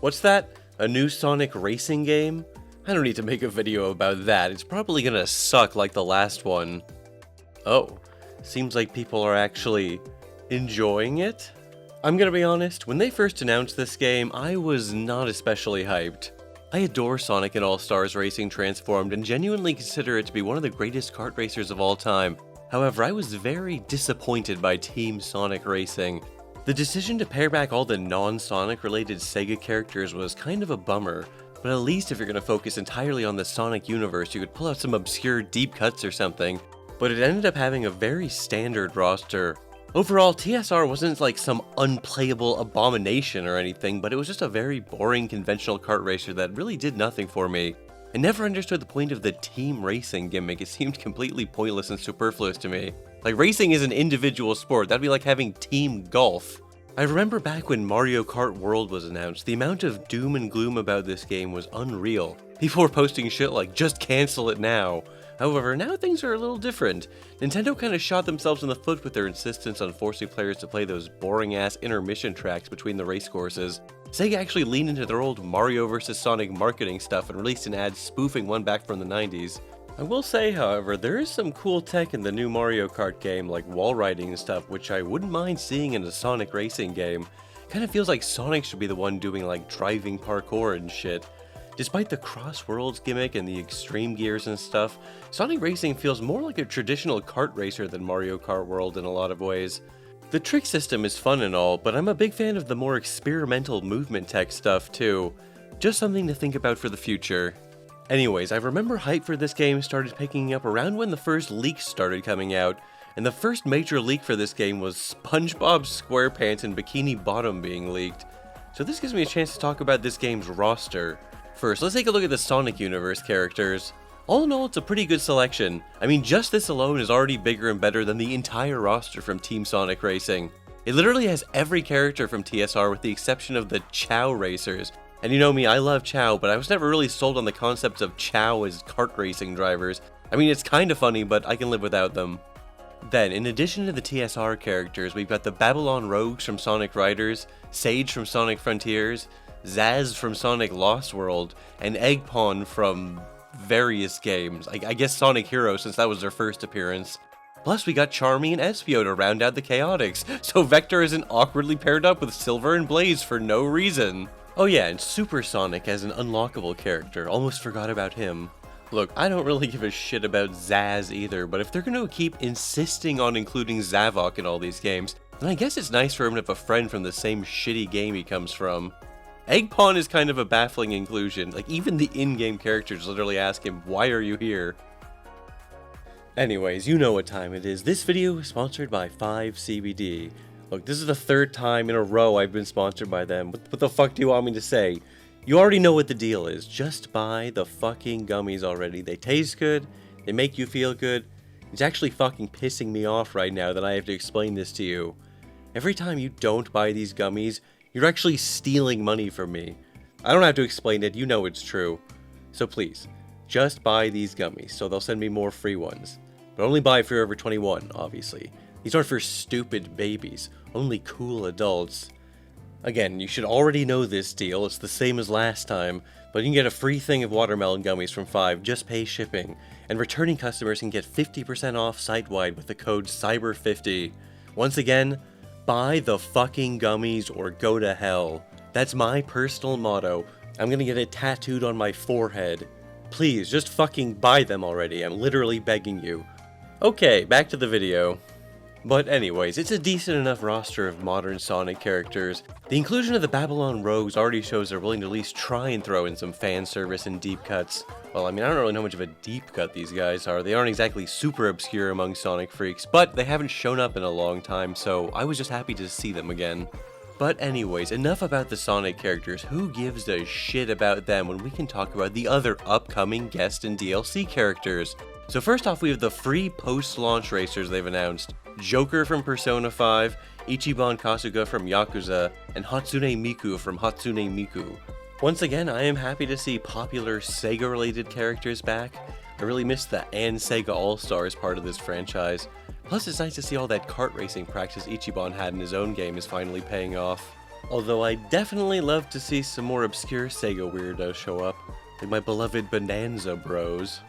What's that? A new Sonic racing game? I don't need to make a video about that, it's probably gonna suck like the last one. Oh, seems like people are actually enjoying it? I'm gonna be honest, when they first announced this game, I was not especially hyped. I adore Sonic and All-Stars Racing Transformed and genuinely consider it to be one of the greatest kart racers of all time. However, I was very disappointed by Team Sonic Racing. The decision to pare back all the non-Sonic related Sega characters was kind of a bummer, but at least if you're going to focus entirely on the Sonic universe, you could pull out some obscure deep cuts or something, but it ended up having a very standard roster. Overall, TSR wasn't like some unplayable abomination or anything, but it was just a very boring conventional kart racer that really did nothing for me. I never understood the point of the team racing gimmick, it seemed completely pointless and superfluous to me. Like, racing is an individual sport, that'd be like having team golf. I remember back when Mario Kart World was announced, the amount of doom and gloom about this game was unreal. People were posting shit like, just cancel it now. However, now things are a little different. Nintendo kinda shot themselves in the foot with their insistence on forcing players to play those boring-ass intermission tracks between the race courses. Sega actually leaned into their old Mario vs. Sonic marketing stuff and released an ad spoofing one back from the 90s. I will say, however, there is some cool tech in the new Mario Kart game, like wall riding and stuff, which I wouldn't mind seeing in a Sonic racing game. Kinda feels like Sonic should be the one doing like driving parkour and shit. Despite the CrossWorlds gimmick and the extreme gears and stuff, Sonic Racing feels more like a traditional kart racer than Mario Kart World in a lot of ways. The trick system is fun and all, but I'm a big fan of the more experimental movement tech stuff too. Just something to think about for the future. Anyways, I remember hype for this game started picking up around when the first leaks started coming out, and the first major leak for this game was SpongeBob SquarePants and Bikini Bottom being leaked. So this gives me a chance to talk about this game's roster. First, let's take a look at the Sonic Universe characters. All in all, it's a pretty good selection. I mean, just this alone is already bigger and better than the entire roster from Team Sonic Racing. It literally has every character from TSR with the exception of the Chow Racers. And you know me, I love Chow, but I was never really sold on the concept of Chow as kart racing drivers. I mean, it's kinda funny, but I can live without them. Then, in addition to the TSR characters, we've got the Babylon Rogues from Sonic Riders, Sage from Sonic Frontiers, Zaz from Sonic Lost World, and Eggpon from various games. I guess Sonic Heroes, since that was their first appearance. Plus we got Charmy and Espio to round out the Chaotix, so Vector isn't awkwardly paired up with Silver and Blaze for no reason. Oh yeah, and Super Sonic as an unlockable character, almost forgot about him. Look, I don't really give a shit about Zaz either, but if they're gonna keep insisting on including Zavok in all these games, then I guess it's nice for him to have a friend from the same shitty game he comes from. Eggpon is kind of a baffling inclusion, like even the in-game characters literally ask him, why are you here? Anyways, you know what time it is. This video is sponsored by 5CBD. Look, this is the third time in a row I've been sponsored by them. What the fuck do you want me to say? You already know what the deal is. Just buy the fucking gummies already. They taste good, they make you feel good. It's actually fucking pissing me off right now that I have to explain this to you. Every time you don't buy these gummies, you're actually stealing money from me. I don't have to explain it, you know it's true. So please, just buy these gummies, so they'll send me more free ones. But only buy if you're over 21, obviously. These aren't for stupid babies, only cool adults. Again, you should already know this deal, it's the same as last time, but you can get a free thing of watermelon gummies from 5, just pay shipping. And returning customers can get 50% off site-wide with the code CYBER50. Once again, buy the fucking gummies or go to hell. That's my personal motto. I'm gonna get it tattooed on my forehead. Please, just fucking buy them already. I'm literally begging you. Okay, back to the video. But anyways, it's a decent enough roster of modern Sonic characters. The inclusion of the Babylon Rogues already shows they're willing to at least try and throw in some fan service and deep cuts. Well, I mean, I don't really know how much of a deep cut these guys are. They aren't exactly super obscure among Sonic freaks, but they haven't shown up in a long time, so I was just happy to see them again. But anyways, enough about the Sonic characters. Who gives a shit about them when we can talk about the other upcoming guest and DLC characters? So first off, we have the free post-launch racers they've announced. Joker from Persona 5, Ichiban Kasuga from Yakuza, and Hatsune Miku from Hatsune Miku. Once again, I am happy to see popular Sega-related characters back. I really missed the and Sega All-Stars part of this franchise. Plus, it's nice to see all that kart racing practice Ichiban had in his own game is finally paying off. Although I definitely love to see some more obscure Sega weirdos show up, like my beloved Bonanza Bros.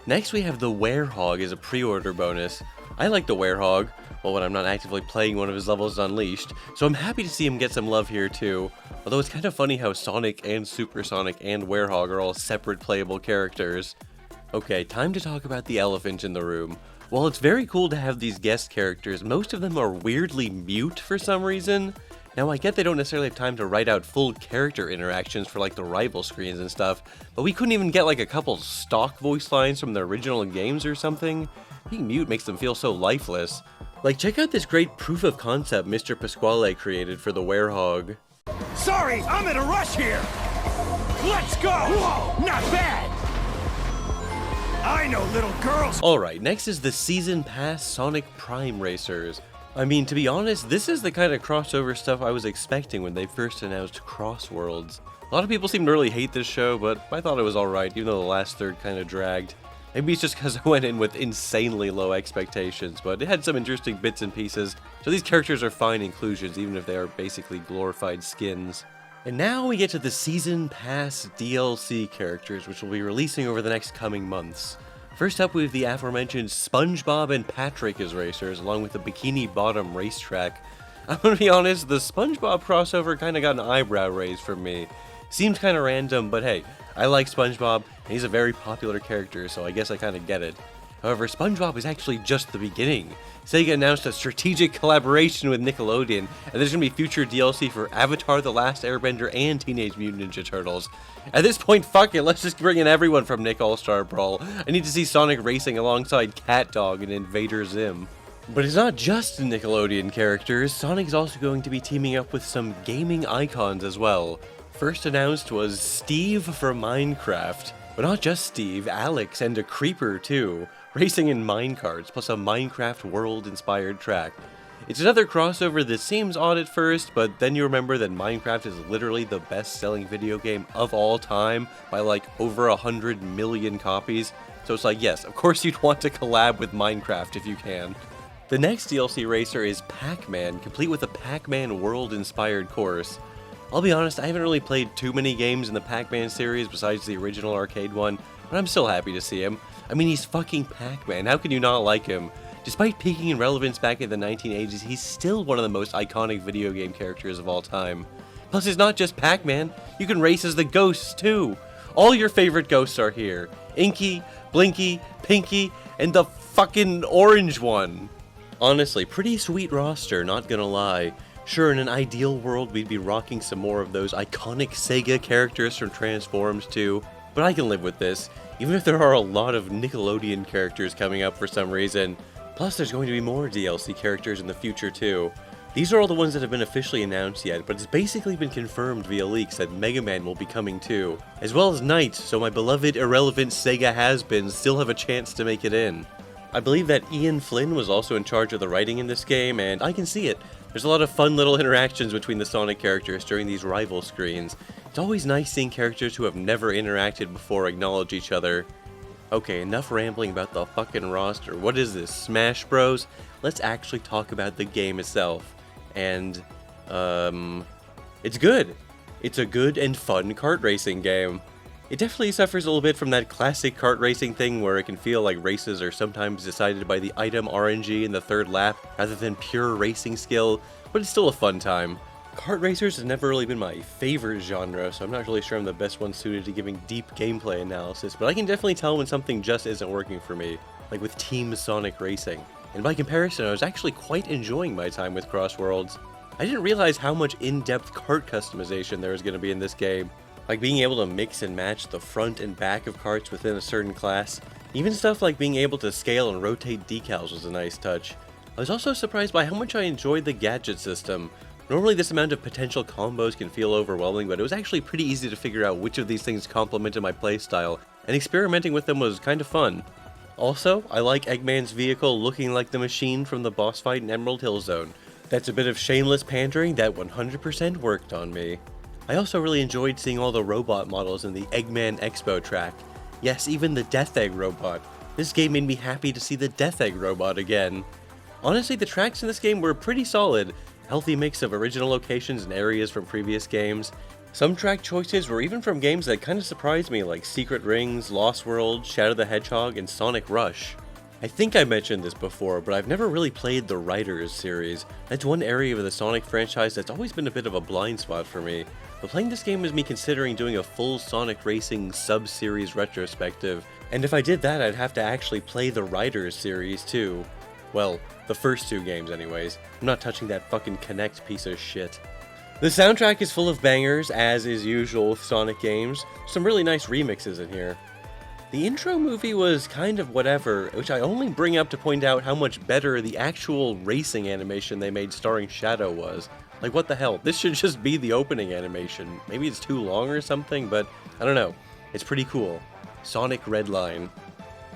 Next we have the Werehog as a pre-order bonus. I like the Werehog, well when I'm not actively playing one of his levels Unleashed, so I'm happy to see him get some love here too. Although it's kind of funny how Sonic and Supersonic and Werehog are all separate playable characters. Okay, time to talk about the elephant in the room. While it's very cool to have these guest characters, most of them are weirdly mute for some reason. Now I get they don't necessarily have time to write out full character interactions for like the rival screens and stuff, but we couldn't even get like a couple stock voice lines from the original games or something? Being mute makes them feel so lifeless. Like check out this great proof of concept Mr. Pasquale created for the Werehog. Sorry, I'm in a rush here! Let's go! Whoa, not bad! I know little girls! Alright, next is the Season Pass Sonic Prime Racers. I mean, to be honest, this is the kind of crossover stuff I was expecting when they first announced CrossWorlds. A lot of people seem to really hate this show, but I thought it was alright, even though the last third kind of dragged. Maybe it's just because I went in with insanely low expectations, but it had some interesting bits and pieces, so these characters are fine inclusions, even if they are basically glorified skins. And now we get to the Season Pass DLC characters, which will be releasing over the next coming months. First up, we have the aforementioned SpongeBob and Patrick as racers, along with the Bikini Bottom racetrack. I'm gonna be honest, the SpongeBob crossover kinda got an eyebrow raise from me. Seems kinda random, but hey, I like SpongeBob, and he's a very popular character, so I guess I kinda get it. However, SpongeBob is actually just the beginning. Sega announced a strategic collaboration with Nickelodeon, and there's gonna be future DLC for Avatar: The Last Airbender and Teenage Mutant Ninja Turtles. At this point, fuck it, let's just bring in everyone from Nick All-Star Brawl. I need to see Sonic racing alongside Cat Dog and Invader Zim. But it's not just Nickelodeon characters, Sonic is also going to be teaming up with some gaming icons as well. First announced was Steve from Minecraft. But not just Steve, Alex and a Creeper too, racing in minecarts, plus a Minecraft world-inspired track. It's another crossover that seems odd at first, but then you remember that Minecraft is literally the best-selling video game of all time by like over 100 million copies, so it's like yes, of course you'd want to collab with Minecraft if you can. The next DLC racer is Pac-Man, complete with a Pac-Man world-inspired course. I'll be honest, I haven't really played too many games in the Pac-Man series besides the original arcade one, but I'm still happy to see him. I mean, he's fucking Pac-Man, how can you not like him? Despite peaking in relevance back in the 1980s, he's still one of the most iconic video game characters of all time. Plus, it's not just Pac-Man, you can race as the ghosts too! All your favorite ghosts are here. Inky, Blinky, Pinky, and the fucking orange one! Honestly, pretty sweet roster, not gonna lie. Sure, in an ideal world, we'd be rocking some more of those iconic Sega characters from Transforms too, but I can live with this, even if there are a lot of Nickelodeon characters coming up for some reason. Plus, there's going to be more DLC characters in the future too. These are all the ones that have been officially announced yet, but it's basically been confirmed via leaks that Mega Man will be coming too, as well as Knight, so my beloved irrelevant Sega has-beens still have a chance to make it in. I believe that Ian Flynn was also in charge of the writing in this game, and I can see it. There's a lot of fun little interactions between the Sonic characters during these rival screens. It's always nice seeing characters who have never interacted before acknowledge each other. Okay, enough rambling about the fucking roster. What is this, Smash Bros? Let's actually talk about the game itself. And, it's good. It's a good and fun kart racing game. It definitely suffers a little bit from that classic kart racing thing where it can feel like races are sometimes decided by the item RNG in the third lap rather than pure racing skill, but it's still a fun time. Kart racers has never really been my favorite genre, so I'm not really sure I'm the best one suited to giving deep gameplay analysis, but I can definitely tell when something just isn't working for me, like with Team Sonic Racing. And by comparison, I was actually quite enjoying my time with CrossWorlds. I didn't realize how much in-depth kart customization there was going to be in this game. Like being able to mix and match the front and back of carts within a certain class. Even stuff like being able to scale and rotate decals was a nice touch. I was also surprised by how much I enjoyed the gadget system. Normally this amount of potential combos can feel overwhelming, but it was actually pretty easy to figure out which of these things complemented my playstyle, and experimenting with them was kind of fun. Also, I like Eggman's vehicle looking like the machine from the boss fight in Emerald Hill Zone. That's a bit of shameless pandering that 100% worked on me. I also really enjoyed seeing all the robot models in the Eggman Expo track. Yes, even the Death Egg robot. This game made me happy to see the Death Egg robot again. Honestly, the tracks in this game were pretty solid. Healthy mix of original locations and areas from previous games. Some track choices were even from games that kind of surprised me, like Secret Rings, Lost World, Shadow the Hedgehog, and Sonic Rush. I think I mentioned this before, but I've never really played the Riders series. That's one area of the Sonic franchise that's always been a bit of a blind spot for me. But playing this game was me considering doing a full Sonic Racing sub-series retrospective, and if I did that, I'd have to actually play the Riders series too. Well, the first 2 games anyways. I'm not touching that fucking Kinect piece of shit. The soundtrack is full of bangers, as is usual with Sonic games. Some really nice remixes in here. The intro movie was kind of whatever, which I only bring up to point out how much better the actual racing animation they made starring Shadow was. Like, what the hell? This should just be the opening animation. Maybe it's too long or something, but I don't know. It's pretty cool. Sonic Redline.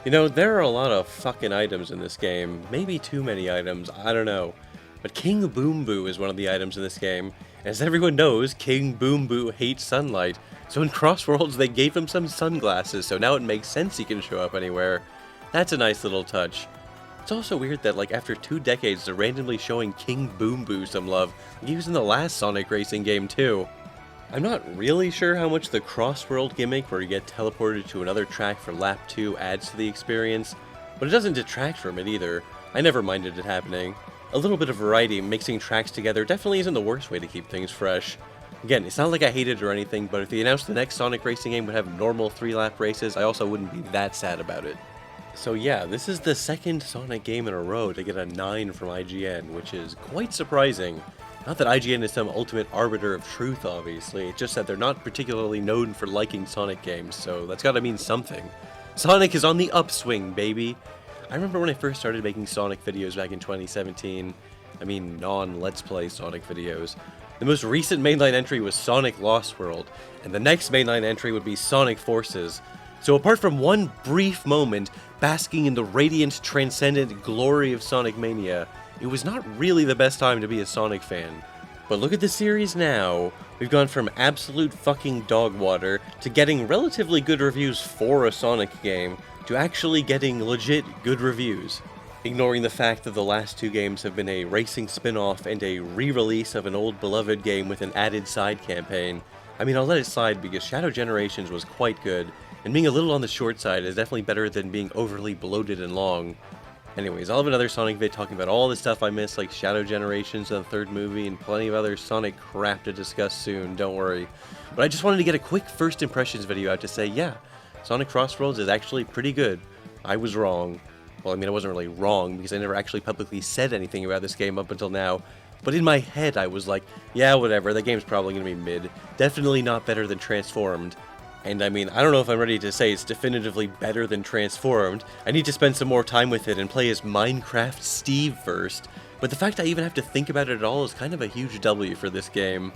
You know, there are a lot of fucking items in this game. Maybe too many items, I don't know. But King Boom Boo is one of the items in this game. As everyone knows, King Boom Boo hates sunlight. So in CrossWorlds, they gave him some sunglasses, so now it makes sense he can show up anywhere. That's a nice little touch. It's also weird that, like, after 2 decades, they're randomly showing King Boom Boo some love. He was in the last Sonic Racing game, too. I'm not really sure how much the CrossWorld gimmick, where you get teleported to another track for lap 2, adds to the experience, but it doesn't detract from it either. I never minded it happening. A little bit of variety, mixing tracks together, definitely isn't the worst way to keep things fresh. Again, it's not like I hate it or anything, but if they announced the next Sonic Racing game would have normal 3-lap races, I also wouldn't be that sad about it. So yeah, this is the second Sonic game in a row to get a 9 from IGN, which is quite surprising. Not that IGN is some ultimate arbiter of truth, obviously, it's just that they're not particularly known for liking Sonic games, so that's gotta mean something. Sonic is on the upswing, baby! I remember when I first started making Sonic videos back in 2017, I mean non-Let's Play Sonic videos. The most recent mainline entry was Sonic Lost World, and the next mainline entry would be Sonic Forces. So apart from one brief moment basking in the radiant, transcendent glory of Sonic Mania, it was not really the best time to be a Sonic fan. But look at the series now. We've gone from absolute fucking dog water to getting relatively good reviews for a Sonic game to actually getting legit good reviews. Ignoring the fact that the last 2 games have been a racing spin-off and a re-release of an old beloved game with an added side campaign. I mean, I'll let it slide because Shadow Generations was quite good, and being a little on the short side is definitely better than being overly bloated and long. Anyways, I'll have another Sonic vid talking about all the stuff I missed, like Shadow Generations and the 3rd movie, and plenty of other Sonic crap to discuss soon, don't worry. But I just wanted to get a quick first impressions video out to say, yeah, Sonic CrossWorlds is actually pretty good. I was wrong. Well, I mean, I wasn't really wrong, because I never actually publicly said anything about this game up until now. But in my head, I was like, yeah, whatever, the game's probably gonna be mid. Definitely not better than Transformed. And I mean, I don't know if I'm ready to say it's definitively better than Transformed. I need to spend some more time with it and play as Minecraft Steve first. But the fact I even have to think about it at all is kind of a huge W for this game.